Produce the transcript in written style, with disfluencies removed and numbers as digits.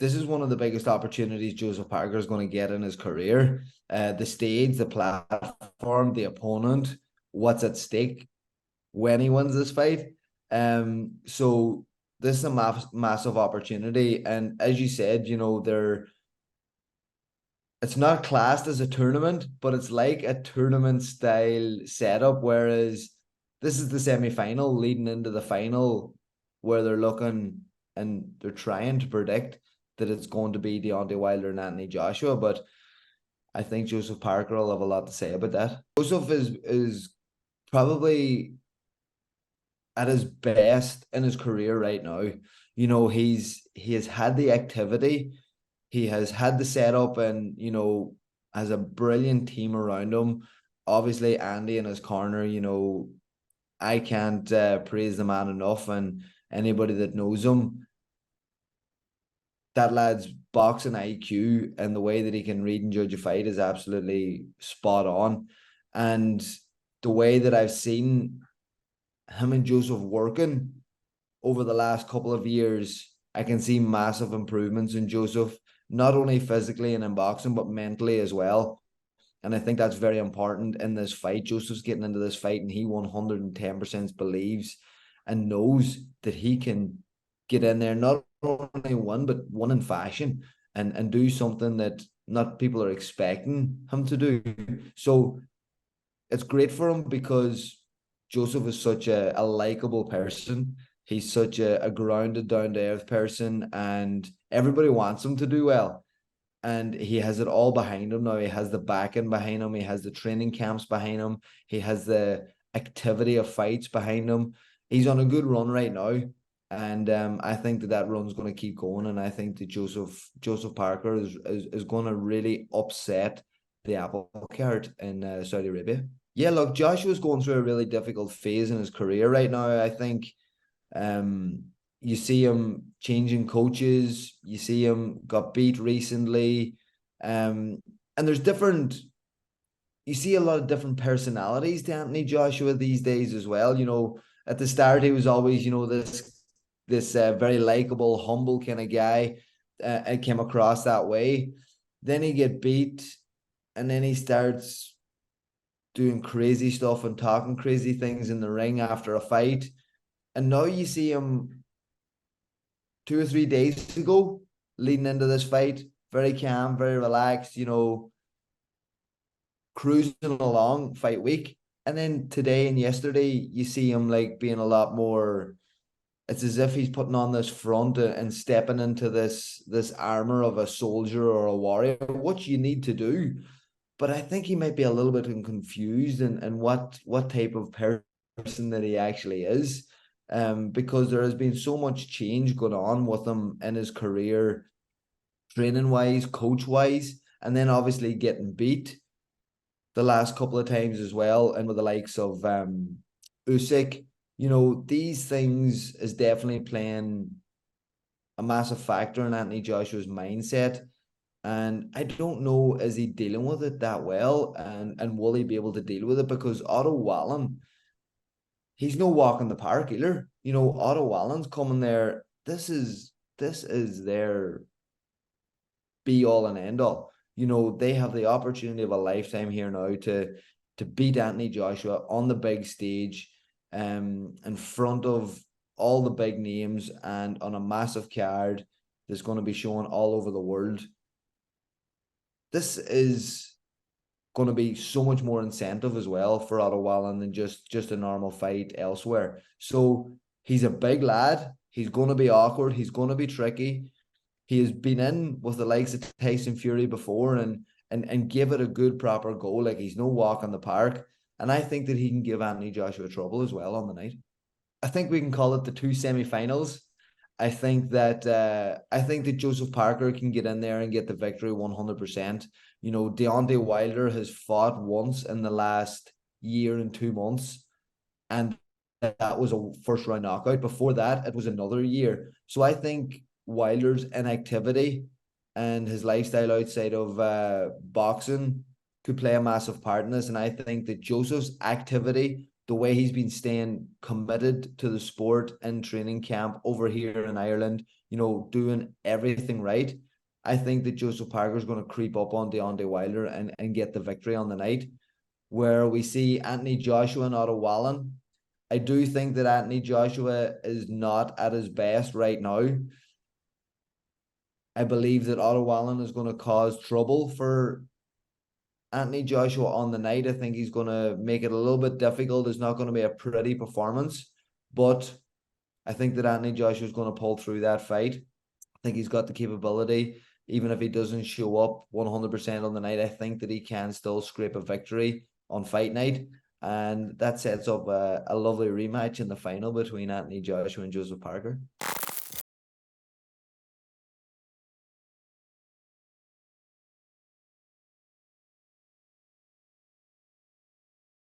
this is one of the biggest opportunities Joseph Parker is going to get in his career. The stage, the platform, the opponent, what's at stake when he wins this fight. So this is a massive opportunity. And as you said, it's not classed as a tournament, but it's like a tournament style setup. Whereas this is the semi-final leading into the final, where they're looking and they're trying to predict that it's going to be Deontay Wilder and Anthony Joshua. But I think Joseph Parker will have a lot to say about that. Joseph is probably at his best in his career right now. He has had the activity, he has had the setup, and has a brilliant team around him. Obviously, Andy in his corner. I can't praise the man enough, and anybody that knows him, that lad's boxing IQ and the way that he can read and judge a fight is absolutely spot on. And the way that I've seen him and Joseph working over the last couple of years, I can see massive improvements in Joseph, not only physically and in boxing, but mentally as well. And I think that's very important in this fight. Joseph's getting into this fight, and he 110% believes and knows that he can get in there, not only win, but win in fashion, and do something that not people are expecting him to do. So it's great for him because Joseph is such a likable person. He's such a grounded, down-to-earth person, and everybody wants him to do well. And he has it all behind him now. He has the backing behind him. He has the training camps behind him. He has the activity of fights behind him. He's on a good run right now. And I think that run's going to keep going. And I think that Joseph Parker is going to really upset the apple cart in Saudi Arabia. Yeah, look, Joshua's going through a really difficult phase in his career right now. I think you see him changing coaches. You see him got beat recently. And there's you see a lot of different personalities to Anthony Joshua these days as well. At the start, he was always, this very likable, humble kind of guy. It came across that way. Then he get beat, and then he starts doing crazy stuff and talking crazy things in the ring after a fight. And now you see him 2 or 3 days ago, leading into this fight, very calm, very relaxed, cruising along fight week. And then today and yesterday, you see him like being a lot more. It's as if he's putting on this front and stepping into this armor of a soldier or a warrior, which you need to do. But I think he might be a little bit confused in what type of person that he actually is. Because there has been so much change going on with him in his career, training wise, coach wise, and then obviously getting beat the last couple of times as well, and with the likes of Usyk. These things is definitely playing a massive factor in Anthony Joshua's mindset. And I don't know, is he dealing with it that well? And will he be able to deal with it? Because Otto Wallin, he's no walk in the park either. Otto Wallin's coming there. This is their be all and end all. They have the opportunity of a lifetime here now to beat Anthony Joshua on the big stage, in front of all the big names and on a massive card that's going to be shown all over the world. This is going to be so much more incentive as well for Otto Wallin than just a normal fight elsewhere. So he's a big lad. He's going to be awkward. He's going to be tricky. He has been in with the likes of Tyson Fury before and give it a good proper go. Like, he's no walk in the park. And I think that he can give Anthony Joshua trouble as well on the night. I think we can call it the two semi-finals. I think that Joseph Parker can get in there and get the victory 100%. Deontay Wilder has fought once in the last year and 2 months, and that was a first round knockout. Before that, it was another year. So I think Wilder's inactivity and his lifestyle outside of boxing could play a massive part in this. And I think that Joseph's activity, the way he's been staying committed to the sport in training camp over here in Ireland, doing everything right. I think that Joseph Parker is going to creep up on Deontay Wilder and get the victory on the night. Where we see Anthony Joshua and Otto Wallin, I do think that Anthony Joshua is not at his best right now. I believe that Otto Wallin is going to cause trouble for Anthony Joshua on the night. I think he's going to make it a little bit difficult. It's not going to be a pretty performance, but I think that Anthony Joshua is going to pull through that fight. I think he's got the capability. Even if he doesn't show up 100% on the night, I think that he can still scrape a victory on fight night. And that sets up a lovely rematch in the final between Anthony Joshua and Joseph Parker.